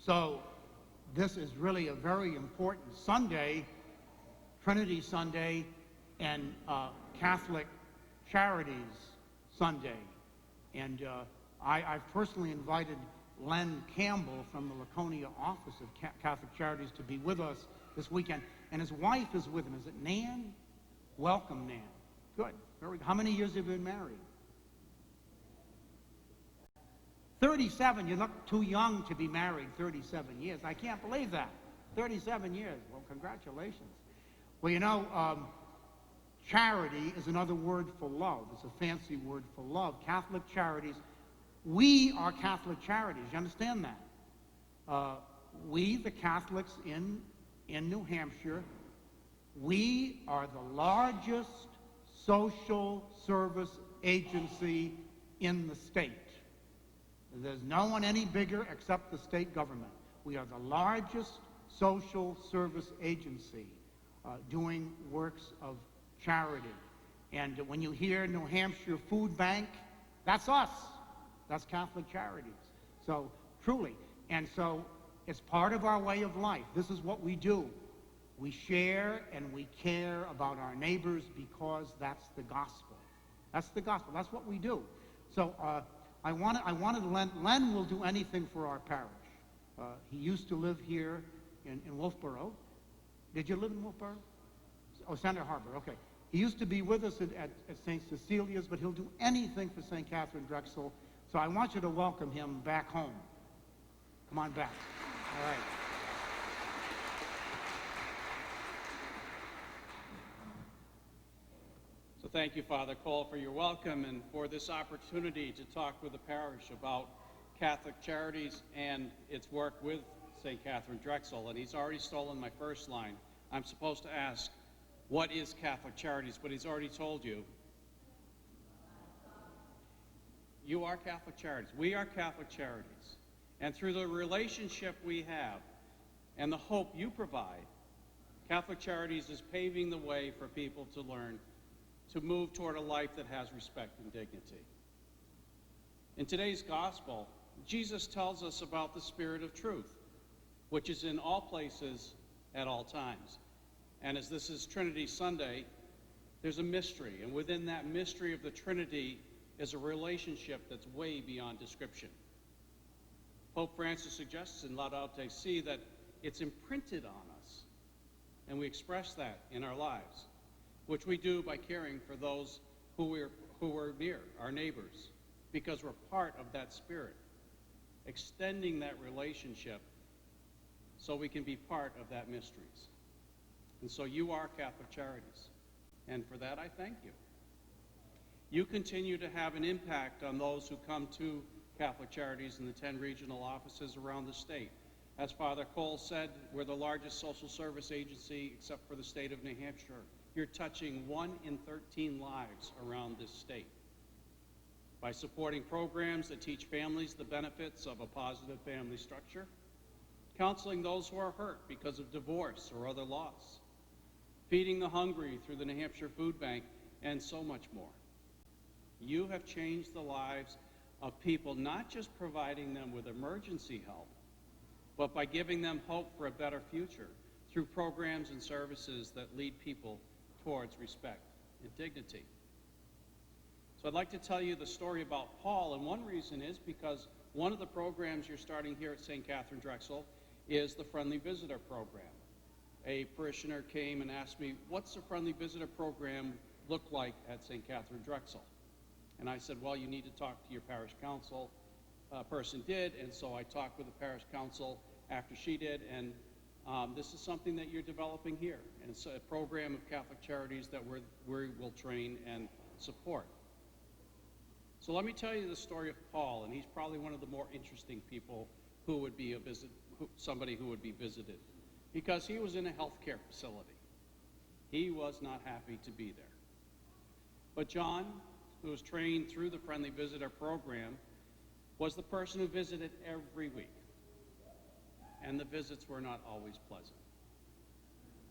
So this is really a very important Sunday, Trinity Sunday, and Catholic Charities Sunday. And I've personally invited Len Campbell from the Laconia office of Catholic Charities to be with us this weekend. And his wife is with him. Is it Nan? Welcome, Nan. Good. Very good. How many years have you been married? 37. You look too young to be married 37 years. I can't believe that. 37 years. Well, congratulations. Well, you know, charity is another word for love. It's a fancy word for love. Catholic Charities. We are Catholic Charities. You understand that? We, the Catholics in New Hampshire, we are the largest social service agency in the state. There's no one any bigger except the state government. We are the largest social service agency doing works of charity. And when you hear New Hampshire Food Bank, that's us. That's Catholic Charities. So, truly. And so, it's part of our way of life. This is what we do. We share and we care about our neighbors because that's the gospel. That's the gospel. That's what we do. So, I wanted Len will do anything for our parish. He used to live here in Wolfboro. Did you live in Wolfboro? Oh, Center Harbor, okay. He used to be with us at St. Cecilia's, but he'll do anything for St. Catherine Drexel. So I want you to welcome him back home. Come on back. All right. So thank you, Father Cole, for your welcome and for this opportunity to talk with the parish about Catholic Charities and its work with St. Catherine Drexel. And he's already stolen my first line. I'm supposed to ask, what is Catholic Charities? But he's already told you. You are Catholic Charities. We are Catholic Charities. And through the relationship we have and the hope you provide, Catholic Charities is paving the way for people to learn to move toward a life that has respect and dignity. In today's gospel, Jesus tells us about the Spirit of truth, which is in all places at all times. And as this is Trinity Sunday, there's a mystery, and within that mystery of the Trinity is a relationship that's way beyond description. Pope Francis suggests in Laudato Si that it's imprinted on us, and we express that in our lives, which we do by caring for those who are near, our neighbors, because we're part of that Spirit, extending that relationship so we can be part of that mysteries. And so you are Catholic Charities, and for that I thank you. You continue to have an impact on those who come to Catholic Charities in the 10 regional offices around the state. As Father Cole said, we're the largest social service agency except for the state of New Hampshire. You're touching 1 in 13 lives around this state by supporting programs that teach families the benefits of a positive family structure, counseling those who are hurt because of divorce or other loss, feeding the hungry through the New Hampshire Food Bank, and so much more. You have changed the lives of people, not just providing them with emergency help, but by giving them hope for a better future through programs and services that lead people towards respect and dignity. So I'd like to tell you the story about Paul, and one reason is because one of the programs you're starting here at St. Catherine Drexel is the Friendly Visitor Program. A parishioner came and asked me, what's the Friendly Visitor Program look like at St. Catherine Drexel? And I said, well, you need to talk to your parish council. Person did, and so I talked with the parish council after she did, and this is something that you're developing here. And it's a program of Catholic Charities that we will train and support. So let me tell you the story of Paul, and he's probably one of the more interesting people who would be somebody who would be visited, because he was in a healthcare facility. He was not happy to be there. But John, who was trained through the Friendly Visitor Program, was the person who visited every week. And the visits were not always pleasant.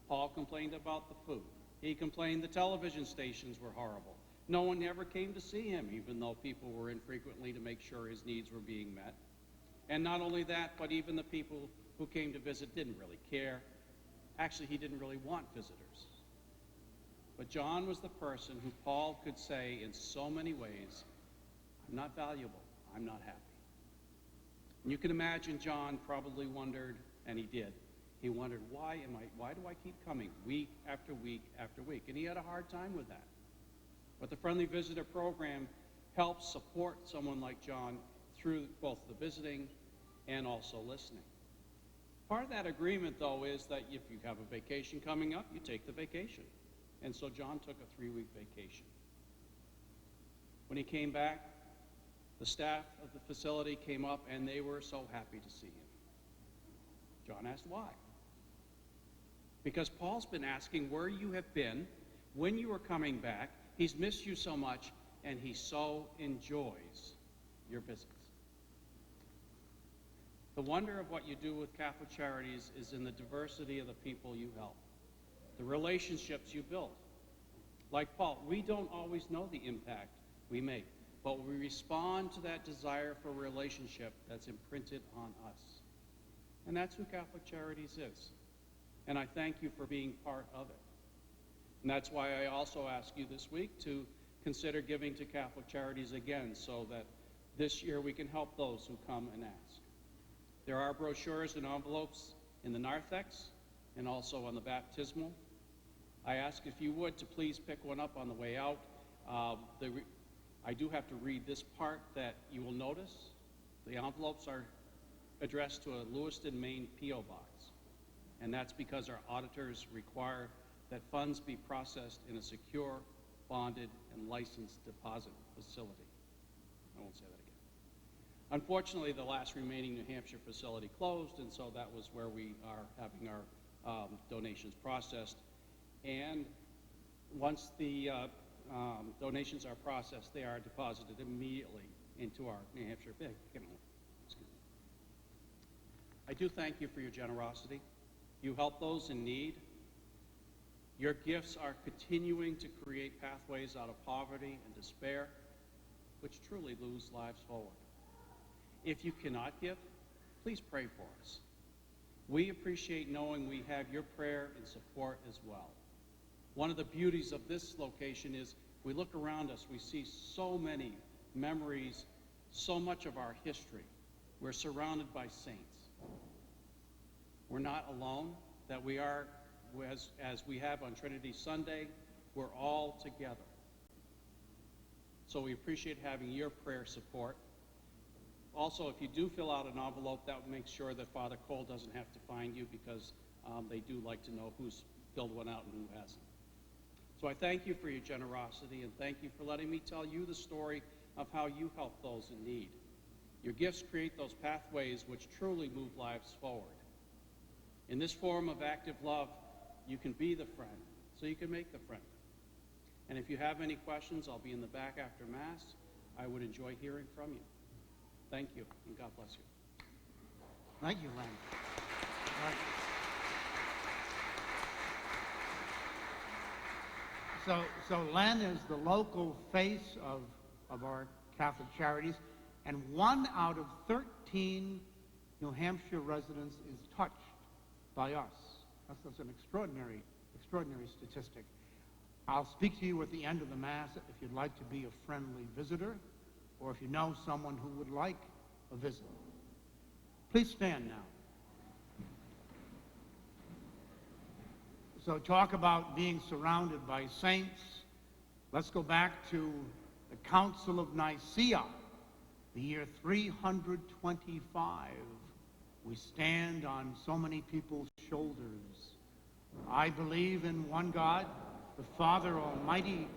Paul complained about the food. He complained the television stations were horrible. No one ever came to see him, even though people were in frequently to make sure his needs were being met. And not only that, but even the people who came to visit didn't really care. Actually, he didn't really want visitors. But John was the person who Paul could say in so many ways, I'm not valuable, I'm not happy. And you can imagine John probably wondered, and he did, he wondered, why do I keep coming week after week after week? And he had a hard time with that. But the Friendly Visitor Program helps support someone like John through both the visiting and also listening. Part of that agreement, though, is that if you have a vacation coming up, you take the vacation. And so John took a 3-week vacation. When he came back, the staff of the facility came up and they were so happy to see him. John asked why. Because Paul's been asking where you have been, when you were coming back. He's missed you so much, and he so enjoys your visits. The wonder of what you do with Catholic Charities is in the diversity of the people you help, the relationships you build. Like Paul, we don't always know the impact we make, but we respond to that desire for relationship that's imprinted on us. And that's who Catholic Charities is. And I thank you for being part of it. And that's why I also ask you this week to consider giving to Catholic Charities again, so that this year we can help those who come and ask. There are brochures and envelopes in the narthex and also on the baptismal. I ask if you would to please pick one up on the way out. I do have to read this part that you will notice. The envelopes are addressed to a Lewiston, Maine P.O. box. And that's because our auditors require that funds be processed in a secure, bonded, and licensed deposit facility. I won't say that again. Unfortunately, the last remaining New Hampshire facility closed, and so that was where we are having our donations processed. And once the donations are processed, they are deposited immediately into our New Hampshire bank. I do thank you for your generosity. You help those in need. Your gifts are continuing to create pathways out of poverty and despair, which truly lose lives forward. If you cannot give, please pray for us. We appreciate knowing we have your prayer and support as well. One of the beauties of this location is we look around us, we see so many memories, so much of our history. We're surrounded by saints. We're not alone, that we are, as we have on Trinity Sunday, we're all together. So we appreciate having your prayer support. Also, if you do fill out an envelope, that would make sure that Father Cole doesn't have to find you, because they do like to know who's filled one out and who hasn't. So I thank you for your generosity, and thank you for letting me tell you the story of how you help those in need. Your gifts create those pathways which truly move lives forward. In this form of active love, you can be the friend, so you can make the friend. And if you have any questions, I'll be in the back after Mass. I would enjoy hearing from you. Thank you, and God bless you. Thank you, Len. Right. So Len is the local face of our Catholic Charities, and 1 out of 13 New Hampshire residents is touched by us. That's an extraordinary statistic. I'll speak to you at the end of the Mass if you'd like to be a friendly visitor, or if you know someone who would like a visit. Please stand now. So talk about being surrounded by saints. Let's go back to the Council of Nicaea, the year 325. We stand on so many people's shoulders. I believe in one God, the Father Almighty,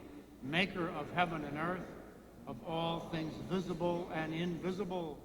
maker of heaven and earth, of all things visible and invisible.